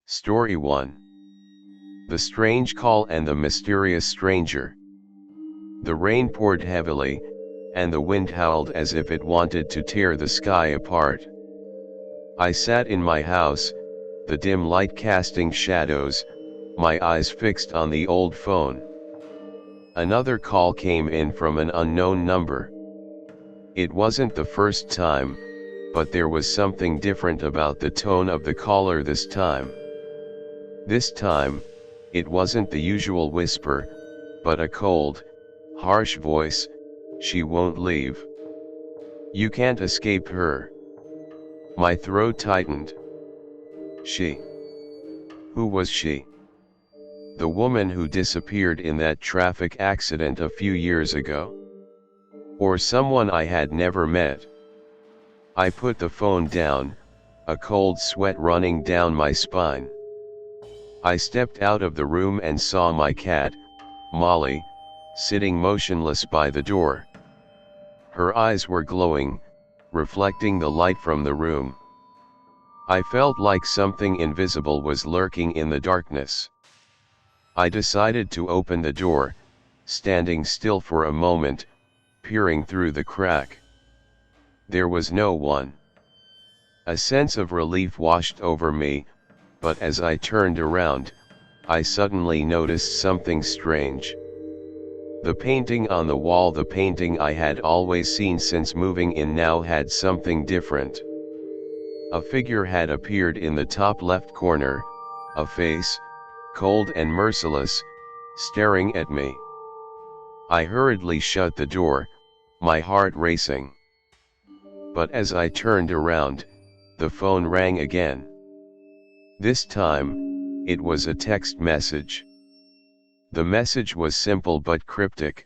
Story 1. The Strange Call and the Mysterious Stranger. The rain poured heavily, and the wind howled as if it wanted to tear the sky apart. I sat in my house, the dim light casting shadows, my eyes fixed on the old phone. Another call came in from an unknown number. It wasn't the first time, but there was something different about the tone of the caller this time. This time, it wasn't the usual whisper, but a cold, harsh voice. "She won't leave. You can't escape her." My throat tightened. She? Who was she? The woman who disappeared in that traffic accident a few years ago? Or someone I had never met? I put the phone down, a cold sweat running down my spine. I stepped out of the room and saw my cat, Molly, sitting motionless by the door. Her eyes were glowing, reflecting the light from the room. I felt like something invisible was lurking in the darkness. I decided to open the door, standing still for a moment, peering through the crack. There was no one. A sense of relief washed over me, but as I turned around, I suddenly noticed something strange. The painting on the wall, the painting I had always seen since moving in, now had something different. A figure had appeared in the top left corner, a face, cold and merciless, staring at me. I hurriedly shut the door, my heart racing. But as I turned around, the phone rang again. This time, it was a text message. The message was simple but cryptic: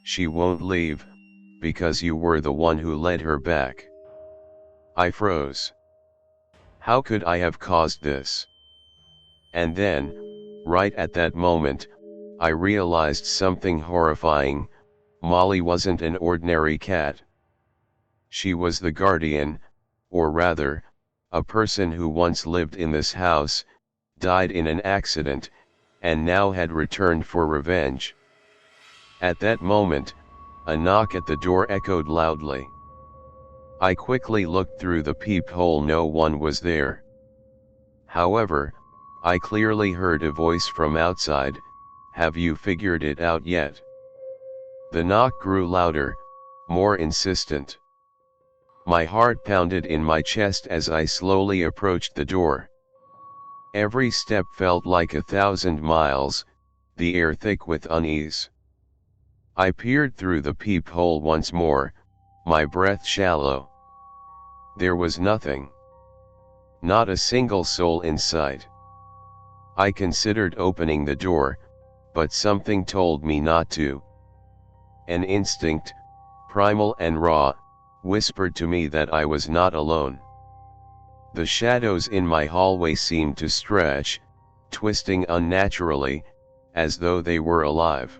"She won't leave, because you were the one who led her back." I froze. How could I have caused this? And then, right at that moment, I realized something horrifying. Molly wasn't an ordinary cat. She was the guardian, or rather, a person who once lived in this house, died in an accident, and now had returned for revenge. At that moment, a knock at the door echoed loudly. I quickly looked through the peephole. No one was there. However, I clearly heard a voice from outside: "Have you figured it out yet?" The knock grew louder, more insistent. My heart pounded in my chest as I slowly approached the door. Every step felt like 1,000 miles, the air thick with unease. I peered through the peephole once more, my breath shallow. There was nothing. Not a single soul in sight. I considered opening the door, but something told me not to. An instinct, primal and raw, whispered to me that I was not alone. The shadows in my hallway seemed to stretch, twisting unnaturally, as though they were alive.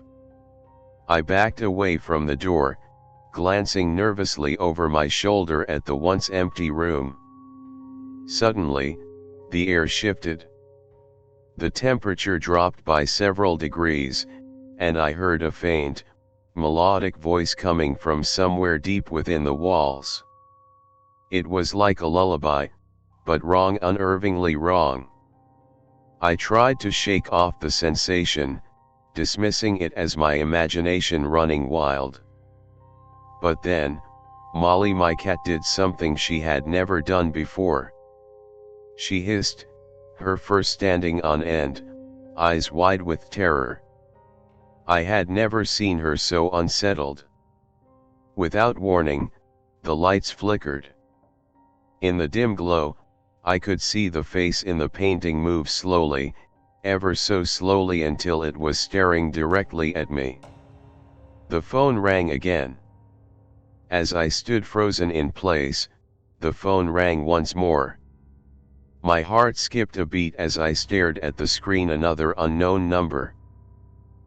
I backed away from the door, glancing nervously over my shoulder at the once empty room. Suddenly, the air shifted. The temperature dropped by several degrees, and I heard a faint, melodic voice coming from somewhere deep within the walls. It was like a lullaby, but wrong, unnervingly wrong. I tried to shake off the sensation, dismissing it as my imagination running wild. But then, Molly, my cat, did something she had never done before. She hissed, her fur standing on end, eyes wide with terror. I had never seen her so unsettled. Without warning, the lights flickered. In the dim glow, I could see the face in the painting move slowly, ever so slowly, until it was staring directly at me. The phone rang again. As I stood frozen in place, the phone rang once more. My heart skipped a beat as I stared at the screen. Another unknown number.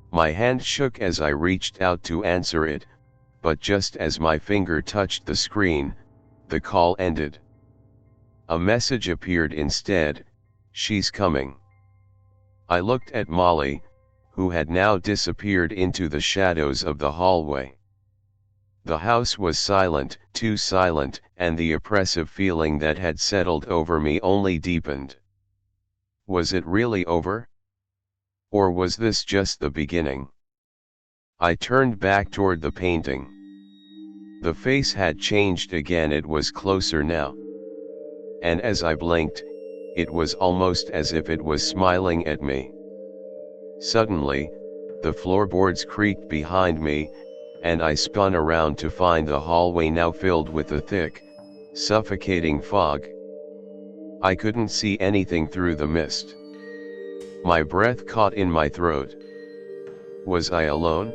My hand shook as I reached out to answer it, but just as my finger touched the screen, the call ended. A message appeared instead: She's coming. I looked at Molly, who had now disappeared into the shadows of the hallway. The house was silent, too silent, and the oppressive feeling that had settled over me only deepened. Was it really over? Or was this just the beginning? I turned back toward the painting. The face had changed again, it was closer now. And as I blinked, it was almost as if it was smiling at me. Suddenly, the floorboards creaked behind me, and I spun around to find the hallway now filled with a thick, suffocating fog. I couldn't see anything through the mist. My breath caught in my throat. Was I alone?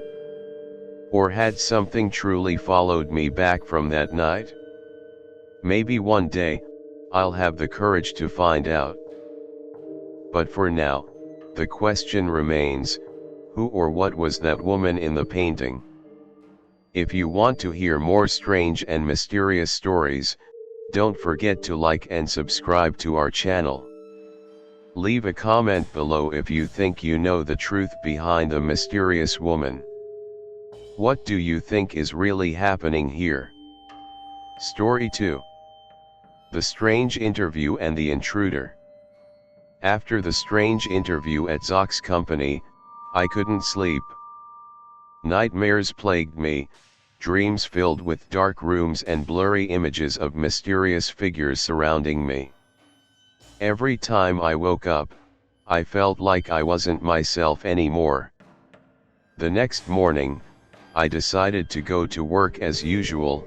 Or had something truly followed me back from that night? Maybe one day, I'll have the courage to find out. But for now, the question remains, who or what was that woman in the painting? If you want to hear more strange and mysterious stories, don't forget to like and subscribe to our channel. Leave a comment below if you think you know the truth behind the mysterious woman. What do you think is really happening here? Story 2. The Strange Interview and the Intruder. After the strange interview at Zock's company, I couldn't sleep. Nightmares plagued me, dreams filled with dark rooms and blurry images of mysterious figures surrounding me. Every time I woke up, I felt like I wasn't myself anymore. The next morning, I decided to go to work as usual,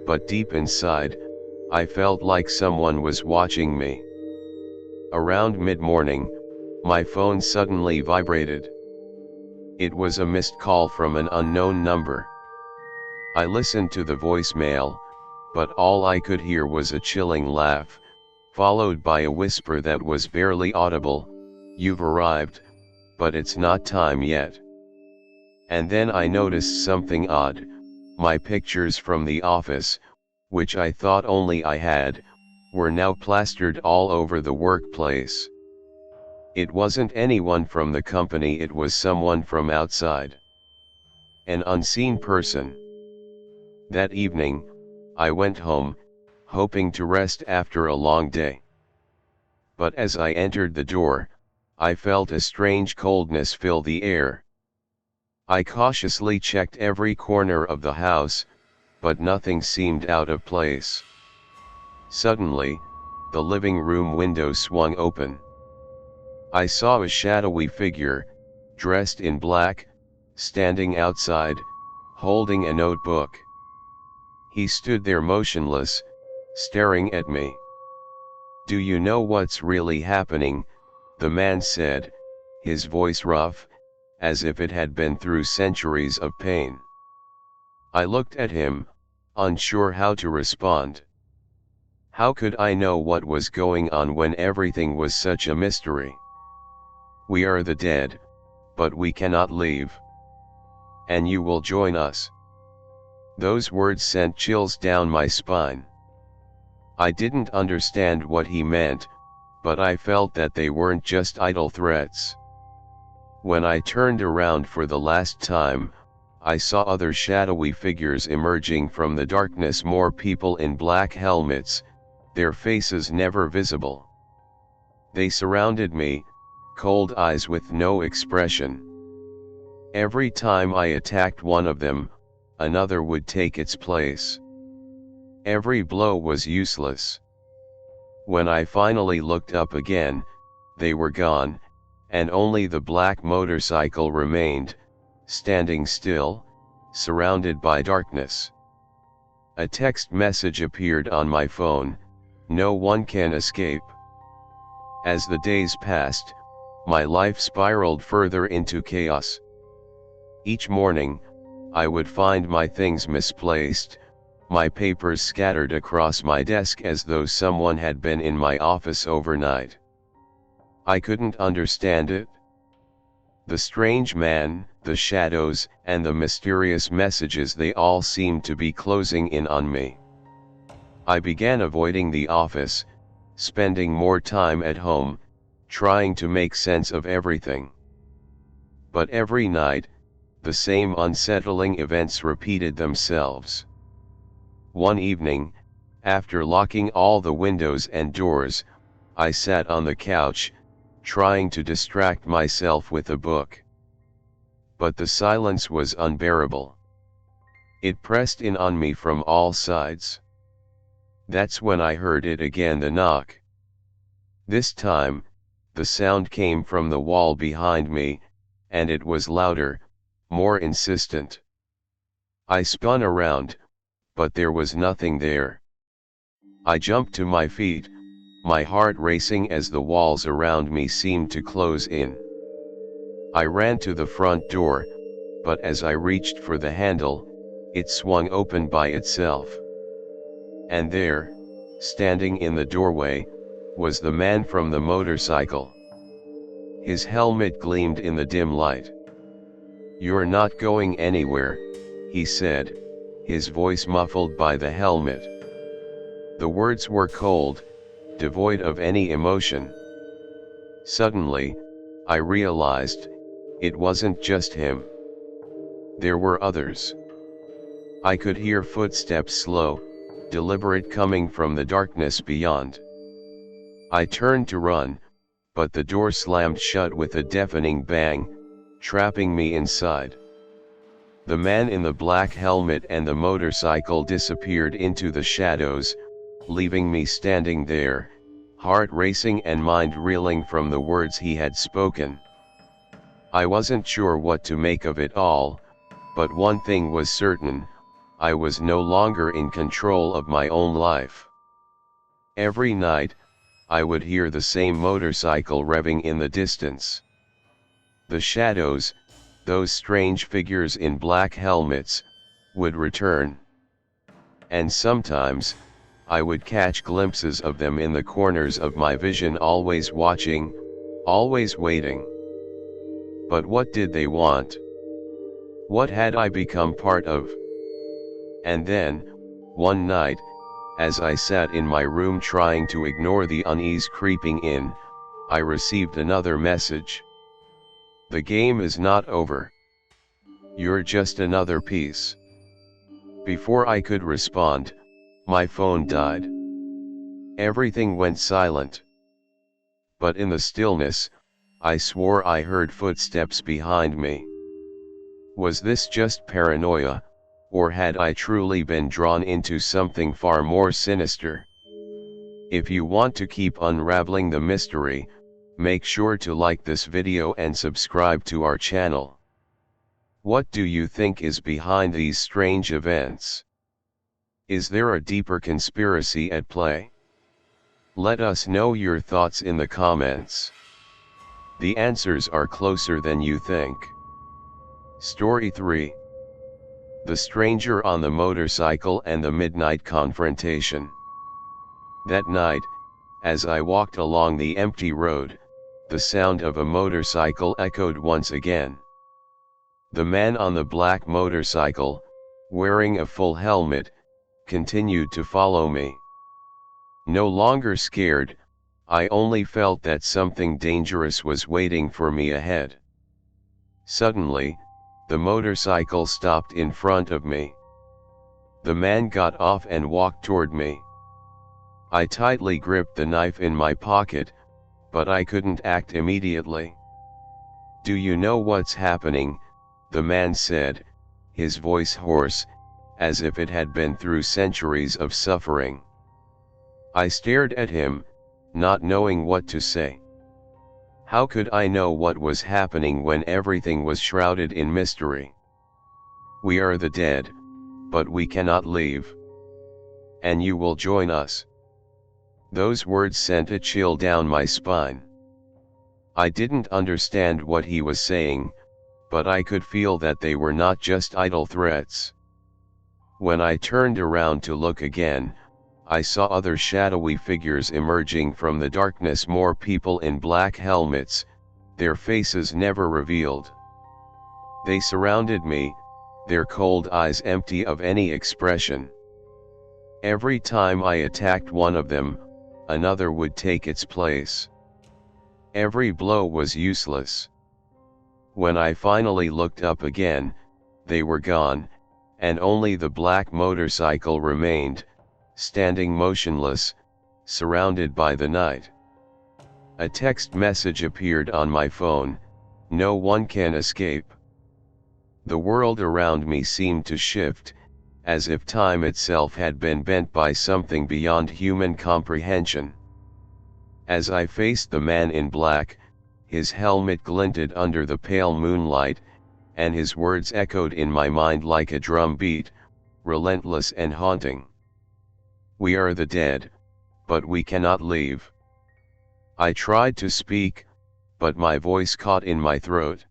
but deep inside, I felt like someone was watching me. Around mid-morning, my phone suddenly vibrated. It was a missed call from an unknown number. I listened to the voicemail, but all I could hear was a chilling laugh, followed by a whisper that was barely audible, "You've arrived, but it's not time yet." And then I noticed something odd. My pictures from the office, which I thought only I had, were now plastered all over the workplace. It wasn't anyone from the company, it was someone from outside. An unseen person. That evening, I went home, hoping to rest after a long day. But as I entered the door, I felt a strange coldness fill the air. I cautiously checked every corner of the house, but nothing seemed out of place. Suddenly, the living room window swung open. I saw a shadowy figure, dressed in black, standing outside, holding a notebook. He stood there motionless, staring at me. "Do you know what's really happening?" the man said, his voice rough, as if it had been through centuries of pain. I looked at him, unsure how to respond. How could I know what was going on when everything was such a mystery? "We are the dead, but we cannot leave. And you will join us." Those words sent chills down my spine. I didn't understand what he meant, but I felt that they weren't just idle threats. When I turned around for the last time, I saw other shadowy figures emerging from the darkness, more people in black helmets, their faces never visible. They surrounded me, cold eyes with no expression. Every time I attacked one of them, another would take its place. Every blow was useless. When I finally looked up again, they were gone, and only the black motorcycle remained, standing still, surrounded by darkness. A text message appeared on my phone: "No one can escape." As the days passed, my life spiraled further into chaos. Each morning, I would find my things misplaced, my papers scattered across my desk as though someone had been in my office overnight. I couldn't understand it. The strange man, the shadows, and the mysterious messages, they all seemed to be closing in on me. I began avoiding the office, spending more time at home, trying to make sense of everything. But every night, the same unsettling events repeated themselves. One evening, after locking all the windows and doors, I sat on the couch, trying to distract myself with a book. But the silence was unbearable. It pressed in on me from all sides. That's when I heard it again, the knock. This time, the sound came from the wall behind me, and it was louder, more insistent. I spun around, but there was nothing there. I jumped to my feet, my heart racing as the walls around me seemed to close in. I ran to the front door, but as I reached for the handle, it swung open by itself. And there, standing in the doorway, was the man from the motorcycle. His helmet gleamed in the dim light. "You're not going anywhere," he said, his voice muffled by the helmet. The words were cold, devoid of any emotion. Suddenly, I realized, it wasn't just him. There were others. I could hear footsteps, slow, deliberate, coming from the darkness beyond. I turned to run, but the door slammed shut with a deafening bang, trapping me inside. The man in the black helmet and the motorcycle disappeared into the shadows, leaving me standing there, heart racing and mind reeling from the words he had spoken. I wasn't sure what to make of it all, but one thing was certain: I was no longer in control of my own life. Every night, I would hear the same motorcycle revving in the distance. The shadows, those strange figures in black helmets, would return. And sometimes, I would catch glimpses of them in the corners of my vision, always watching, always waiting. But what did they want? What had I become part of? And then, one night, as I sat in my room trying to ignore the unease creeping in, I received another message. "The game is not over. You're just another piece." Before I could respond, my phone died. Everything went silent. But in the stillness, I swore I heard footsteps behind me. Was this just paranoia, or had I truly been drawn into something far more sinister? If you want to keep unraveling the mystery, make sure to like this video and subscribe to our channel. What do you think is behind these strange events? Is there a deeper conspiracy at play? Let us know your thoughts in the comments. The answers are closer than you think. Story 3. The Stranger on the Motorcycle and the Midnight Confrontation. That night, as I walked along the empty road, the sound of a motorcycle echoed once again. The man on the black motorcycle, wearing a full helmet, continued to follow me. No longer scared, I only felt that something dangerous was waiting for me ahead. Suddenly, the motorcycle stopped in front of me. The man got off and walked toward me. I tightly gripped the knife in my pocket, but I couldn't act immediately. "Do you know what's happening?" the man said, his voice hoarse, as if it had been through centuries of suffering. I stared at him, not knowing what to say. How could I know what was happening when everything was shrouded in mystery? "We are the dead, but we cannot leave. And you will join us." Those words sent a chill down my spine. I didn't understand what he was saying, but I could feel that they were not just idle threats. When I turned around to look again, I saw other shadowy figures emerging from the darkness, more people in black helmets, their faces never revealed. They surrounded me, their cold eyes empty of any expression. Every time I attacked one of them, another would take its place. Every blow was useless. When I finally looked up again, they were gone, and only the black motorcycle remained, standing motionless, surrounded by the night. A text message appeared on my phone: "No one can escape." The world around me seemed to shift, as if time itself had been bent by something beyond human comprehension. As I faced the man in black, his helmet glinted under the pale moonlight, and his words echoed in my mind like a drum beat, relentless and haunting. "We are the dead, but we cannot leave." I tried to speak, but my voice caught in my throat.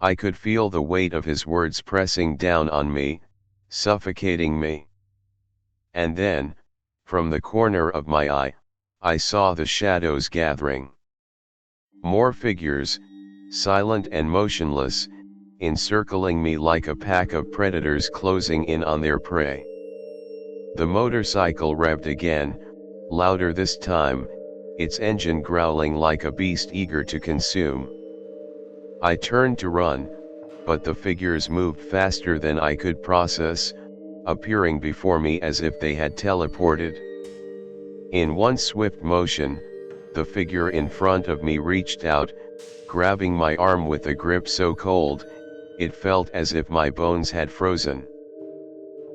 I could feel the weight of his words pressing down on me, suffocating me. And then, from the corner of my eye, I saw the shadows gathering. More figures, silent and motionless, encircling me like a pack of predators closing in on their prey. The motorcycle revved again, louder this time, its engine growling like a beast eager to consume. I turned to run, but the figures moved faster than I could process, appearing before me as if they had teleported. In one swift motion, the figure in front of me reached out, grabbing my arm with a grip so cold, it felt as if my bones had frozen.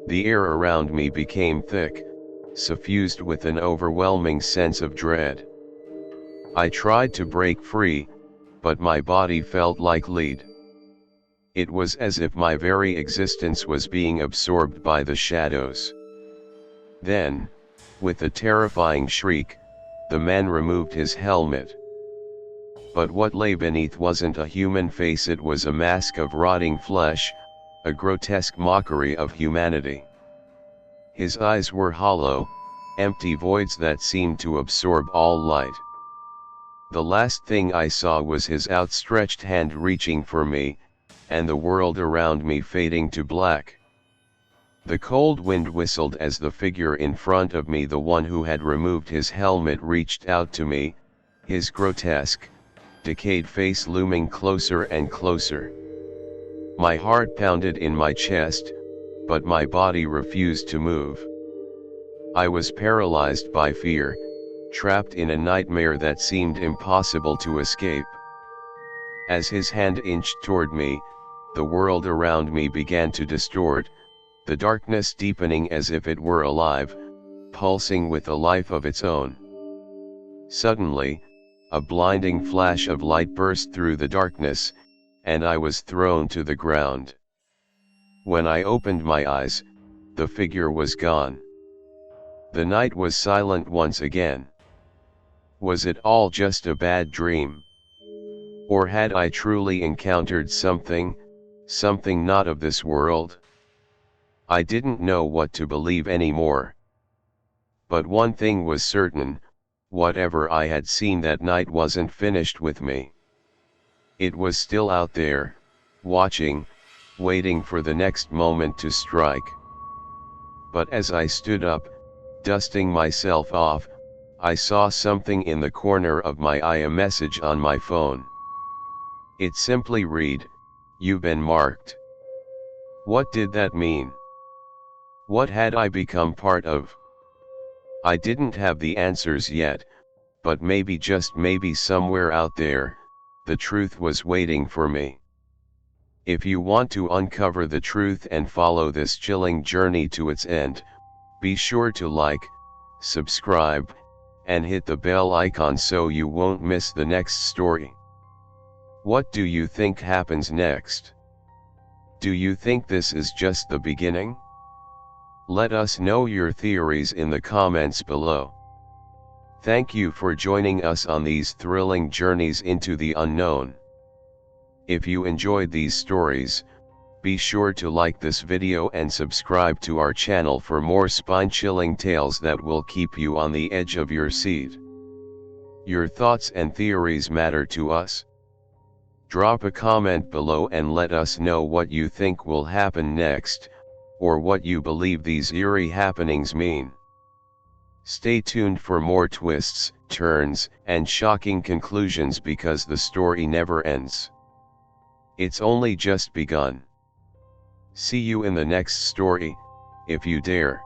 The air around me became thick, suffused with an overwhelming sense of dread. I tried to break free, but my body felt like lead. It was as if my very existence was being absorbed by the shadows. Then, with a terrifying shriek, the man removed his helmet. But what lay beneath wasn't a human face, it was a mask of rotting flesh, a grotesque mockery of humanity. His eyes were hollow, empty voids that seemed to absorb all light. The last thing I saw was his outstretched hand reaching for me, and the world around me fading to black. The cold wind whistled as the figure in front of me, the one who had removed his helmet, reached out to me, his grotesque, decayed face looming closer and closer. My heart pounded in my chest, but my body refused to move. I was paralyzed by fear, trapped in a nightmare that seemed impossible to escape. As his hand inched toward me, the world around me began to distort, the darkness deepening as if it were alive, pulsing with a life of its own. Suddenly, a blinding flash of light burst through the darkness, and I was thrown to the ground. When I opened my eyes, the figure was gone. The night was silent once again. Was it all just a bad dream? Or had I truly encountered something not of this world? I didn't know what to believe anymore. But one thing was certain: whatever I had seen that night wasn't finished with me. It was still out there, watching, waiting for the next moment to strike. But as I stood up, dusting myself off, I saw something in the corner of my eye, a message on my phone. It simply read, "You've been marked." What did that mean? What had I become part of? I didn't have the answers yet, but maybe, just maybe, somewhere out there, the truth was waiting for me. If you want to uncover the truth and follow this chilling journey to its end, be sure to like, subscribe, and hit the bell icon so you won't miss the next story. What do you think happens next? Do you think this is just the beginning? Let us know your theories in the comments below. Thank you for joining us on these thrilling journeys into the unknown. If you enjoyed these stories, be sure to like this video and subscribe to our channel for more spine-chilling tales that will keep you on the edge of your seat. Your thoughts and theories matter to us. Drop a comment below and let us know what you think will happen next, or what you believe these eerie happenings mean. Stay tuned for more twists, turns, and shocking conclusions because the story never ends. It's only just begun. See you in the next story, if you dare.